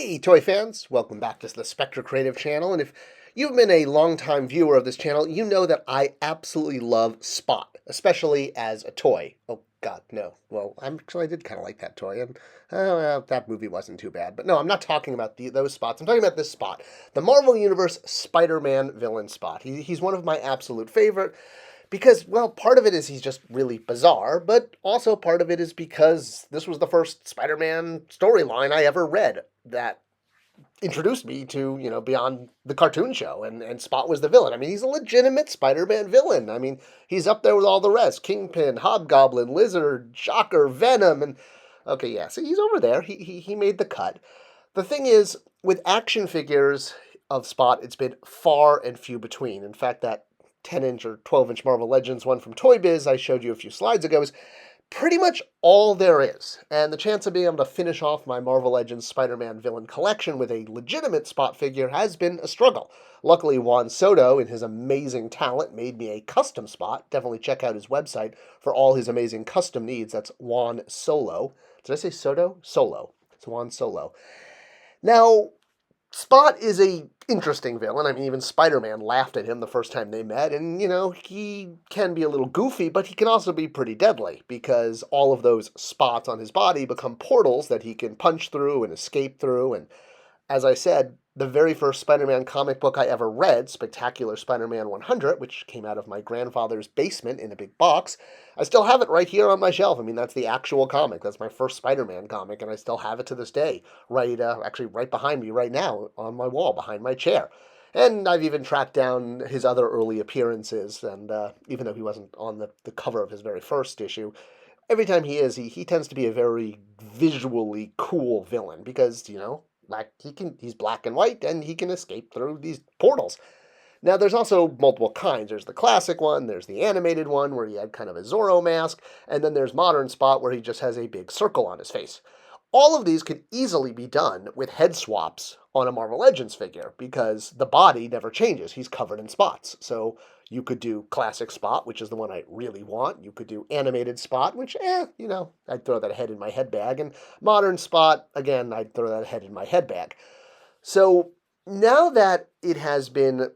Hey, toy fans! Welcome back to the Spector Creative channel. And if you've been a longtime viewer of this channel, you know that I absolutely love Spot, especially as a toy. Oh, God, no. Well, I did kind of like that toy, and well, that movie wasn't too bad. But no, I'm not talking about those Spots. I'm talking about this Spot, the Marvel Universe Spider-Man villain Spot. He's one of my absolute favorite. Because, well, part of it is he's just really bizarre, but also part of it is because this was the first Spider-Man storyline I ever read that introduced me to, beyond the cartoon show, and Spot was the villain. I mean, he's a legitimate Spider-Man villain. I mean, he's up there with all the rest. Kingpin, Hobgoblin, Lizard, Shocker, Venom, and okay, yeah, so he's over there. He made the cut. The thing is, with action figures of Spot, it's been far and few between. In fact, that 10-inch or 12-inch Marvel Legends one from Toy Biz I showed you a few slides ago is pretty much all there is. And the chance of being able to finish off my Marvel Legends Spider-Man villain collection with a legitimate Spot figure has been a struggle. Luckily, Juan Soto, in his amazing talent, made me a custom Spot. Definitely check out his website for all his amazing custom needs. That's Juan Solo. Did I say Soto? Solo. It's Juan Solo. Now, Spot is a interesting villain. I mean, even Spider-Man laughed at him the first time they met, and, he can be a little goofy, but he can also be pretty deadly, because all of those spots on his body become portals that he can punch through and escape through, and as I said, the very first Spider-Man comic book I ever read, Spectacular Spider-Man 100, which came out of my grandfather's basement in a big box, I still have it right here on my shelf. I mean, that's the actual comic. That's my first Spider-Man comic, and I still have it to this day, actually right behind me right now on my wall, behind my chair. And I've even tracked down his other early appearances, and even though he wasn't on the cover of his very first issue, every time he tends to be a very visually cool villain because, he's black and white and he can escape through these portals. Now, there's also multiple kinds. There's the classic one, there's the animated one where he had kind of a Zorro mask, and then there's modern Spot where he just has a big circle on his face. All of these could easily be done with head swaps on a Marvel Legends figure because the body never changes. He's covered in spots. So you could do classic Spot, which is the one I really want. You could do animated Spot, which, I'd throw that head in my head bag. And modern Spot, again, I'd throw that head in my head bag. So now that it has been,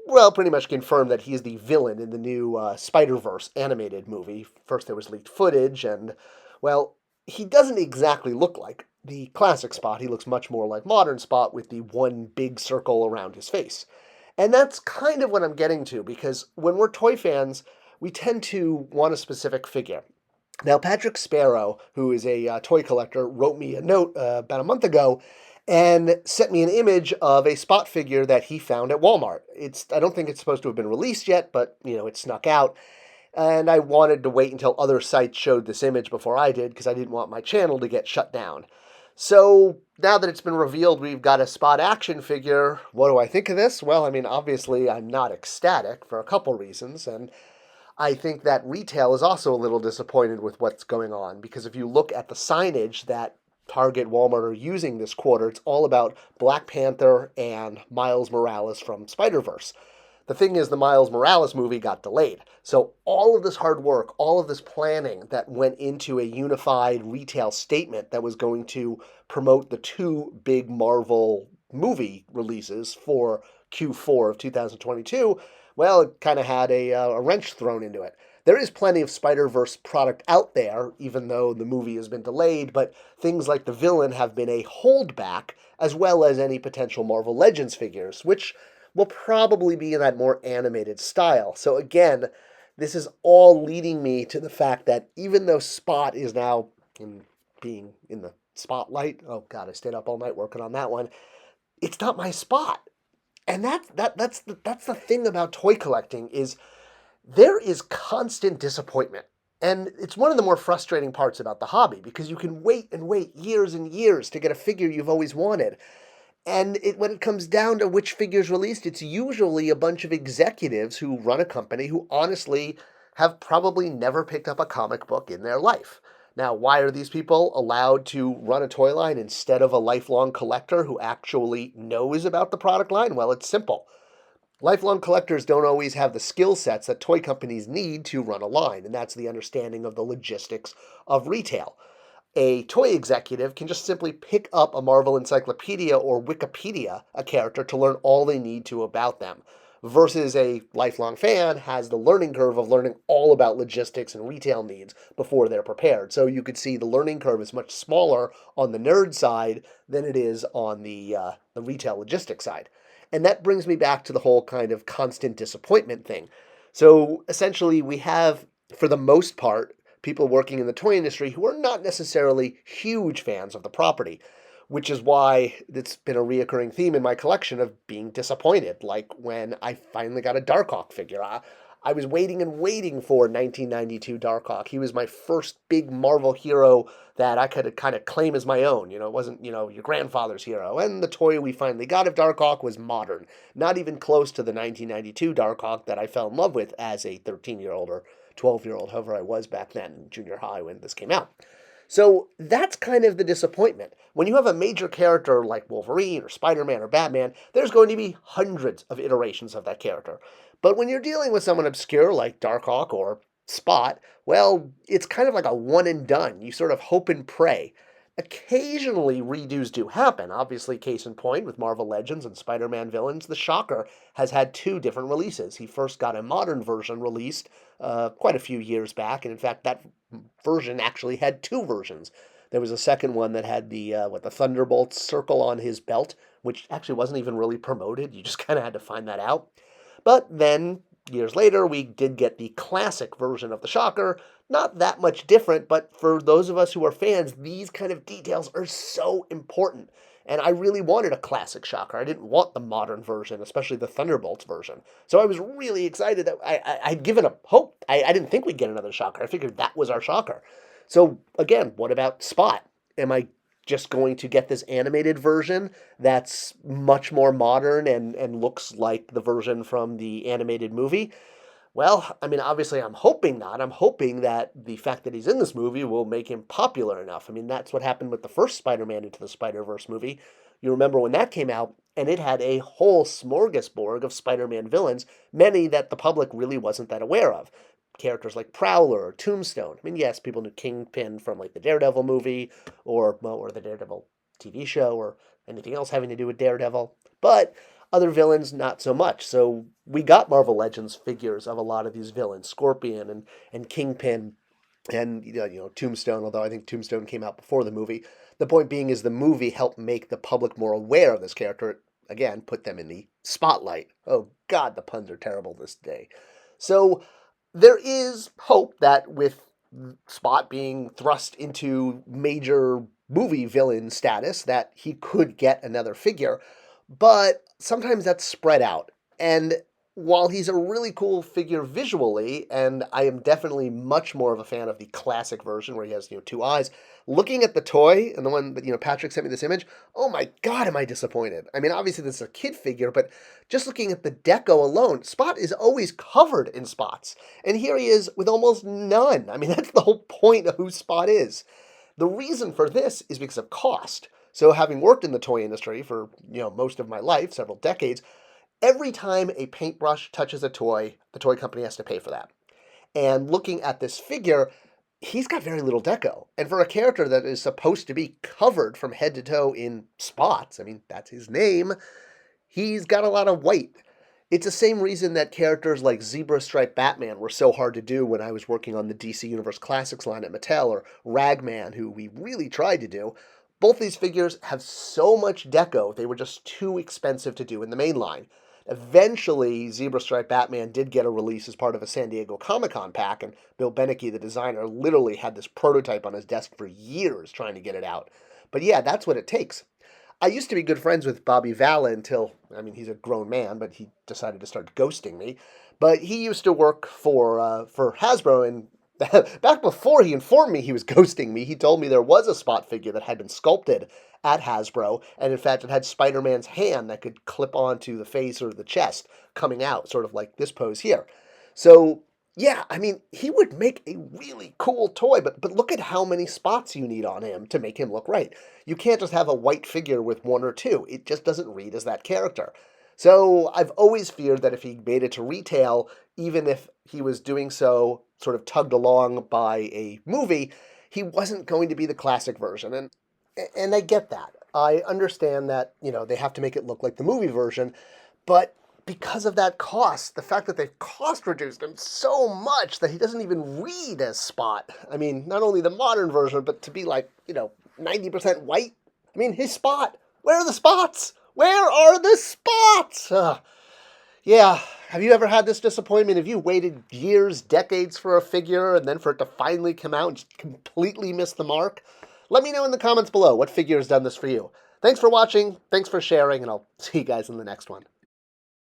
well, pretty much confirmed that he's the villain in the new Spider-Verse animated movie. First there was leaked footage, and, well, he doesn't exactly look like the classic Spot. He looks much more like modern Spot with the one big circle around his face. And that's kind of what I'm getting to, because when we're toy fans, we tend to want a specific figure. Now, Patrick Sparrow, who is a toy collector, wrote me a note about a month ago and sent me an image of a Spot figure that he found at Walmart. I don't think it's supposed to have been released yet, but, it snuck out. And I wanted to wait until other sites showed this image before I did because I didn't want my channel to get shut down. So now that it's been revealed we've got a Spot action figure, what do I think of this? Well, I mean, obviously I'm not ecstatic for a couple reasons, and I think that retail is also a little disappointed with what's going on, because if you look at the signage that Target, Walmart are using this quarter, it's all about Black Panther and Miles Morales from Spider-Verse. The thing is, the Miles Morales movie got delayed. So all of this hard work, all of this planning that went into a unified retail statement that was going to promote the two big Marvel movie releases for Q4 of 2022, well, it kind of had a wrench thrown into it. There is plenty of Spider-Verse product out there, even though the movie has been delayed, but things like the villain have been a holdback, as well as any potential Marvel Legends figures, which will probably be in that more animated style. So again, this is all leading me to the fact that even though Spot is now being in the spotlight, oh God, I stayed up all night working on that one, it's not my Spot. And that's the thing about toy collecting is there is constant disappointment. And it's one of the more frustrating parts about the hobby because you can wait and wait years and years to get a figure you've always wanted. And when it comes down to which figure's released, it's usually a bunch of executives who run a company who honestly have probably never picked up a comic book in their life. Now, why are these people allowed to run a toy line instead of a lifelong collector who actually knows about the product line? Well, it's simple. Lifelong collectors don't always have the skill sets that toy companies need to run a line, and that's the understanding of the logistics of retail. A toy executive can just simply pick up a Marvel encyclopedia or Wikipedia a character to learn all they need to about them, versus a lifelong fan has the learning curve of learning all about logistics and retail needs before they're prepared. So you could see the learning curve is much smaller on the nerd side than it is on the retail logistics side. And that brings me back to the whole kind of constant disappointment thing. So essentially, we have, for the most part, people working in the toy industry who are not necessarily huge fans of the property, which is why it's been a reoccurring theme in my collection of being disappointed. Like when I finally got a Darkhawk figure. I was waiting and waiting for 1992 Darkhawk. He was my first big Marvel hero that I could kind of claim as my own. It wasn't, your grandfather's hero. And the toy we finally got of Darkhawk was modern, not even close to the 1992 Darkhawk that I fell in love with as a 13-year-old or 12-year-old, however I was back then in junior high when this came out. So that's kind of the disappointment. When you have a major character like Wolverine or Spider-Man or Batman, there's going to be hundreds of iterations of that character. But when you're dealing with someone obscure like Darkhawk or Spot, well, it's kind of like a one and done. You sort of hope and pray. Occasionally, redos do happen. Obviously, case in point with Marvel Legends and Spider-Man Villains, the Shocker has had two different releases. He first got a modern version released quite a few years back, and in fact, that version actually had two versions. There was a second one that had the Thunderbolt circle on his belt, which actually wasn't even really promoted. You just kind of had to find that out. But then, years later, we did get the classic version of the Shocker. Not that much different, but for those of us who are fans, these kind of details are so important. And I really wanted a classic Shocker. I didn't want the modern version, especially the Thunderbolts version. So I was really excited that I'd given up hope. I didn't think we'd get another Shocker. I figured that was our Shocker. So again, what about Spot? Am I just going to get this animated version that's much more modern and looks like the version from the animated movie? Well, I mean, obviously, I'm hoping not. I'm hoping that the fact that he's in this movie will make him popular enough. I mean, that's what happened with the first Spider-Man Into the Spider-Verse movie. You remember when that came out, and it had a whole smorgasbord of Spider-Man villains, many that the public really wasn't that aware of. Characters like Prowler or Tombstone. I mean, yes, people knew Kingpin from like the Daredevil movie or the Daredevil TV show or anything else having to do with Daredevil. But other villains, not so much. So we got Marvel Legends figures of a lot of these villains, Scorpion and Kingpin and Tombstone, although I think Tombstone came out before the movie. The point being is the movie helped make the public more aware of this character. Again, put them in the spotlight. Oh God, the puns are terrible this day. So there is hope that with Spot being thrust into major movie villain status, that he could get another figure. But sometimes that's spread out. And while he's a really cool figure visually, and I am definitely much more of a fan of the classic version where he has two eyes, looking at the toy and the one that Patrick sent me this image, oh my God, am I disappointed. I mean, obviously this is a kid figure, but just looking at the deco alone, Spot is always covered in spots. And here he is with almost none. I mean, that's the whole point of who Spot is. The reason for this is because of cost. So having worked in the toy industry for, most of my life, several decades, every time a paintbrush touches a toy, the toy company has to pay for that. And looking at this figure, he's got very little deco. And for a character that is supposed to be covered from head to toe in spots, I mean, that's his name, he's got a lot of white. It's the same reason that characters like Zebra Stripe Batman were so hard to do when I was working on the DC Universe Classics line at Mattel, or Ragman, who we really tried to do. Both these figures have so much deco, they were just too expensive to do in the main line. Eventually, Zebra Stripe Batman did get a release as part of a San Diego Comic-Con pack, and Bill Benecke, the designer, literally had this prototype on his desk for years trying to get it out. But yeah, that's what it takes. I used to be good friends with Bobby Valla until, I mean, he's a grown man, but he decided to start ghosting me. But he used to work for Hasbro, and back before he informed me he was ghosting me, he told me there was a Spot figure that had been sculpted at Hasbro, and in fact it had Spider-Man's hand that could clip onto the face or the chest coming out, sort of like this pose here. So yeah, I mean, he would make a really cool toy, but look at how many spots you need on him to make him look right. You can't just have a white figure with one or two. It just doesn't read as that character. So I've always feared that if he made it to retail, even if he was doing so sort of tugged along by a movie, he wasn't going to be the classic version. And I get that. I understand that, they have to make it look like the movie version, but because of that cost, the fact that they've cost reduced him so much that he doesn't even read as Spot. I mean, not only the modern version, but to be like, 90% white. I mean, his Spot. Where are the spots? Where are the spots? Yeah. Have you ever had this disappointment? Have you waited years, decades for a figure and then for it to finally come out and just completely miss the mark? Let me know in the comments below what figure has done this for you. Thanks for watching, thanks for sharing, and I'll see you guys in the next one.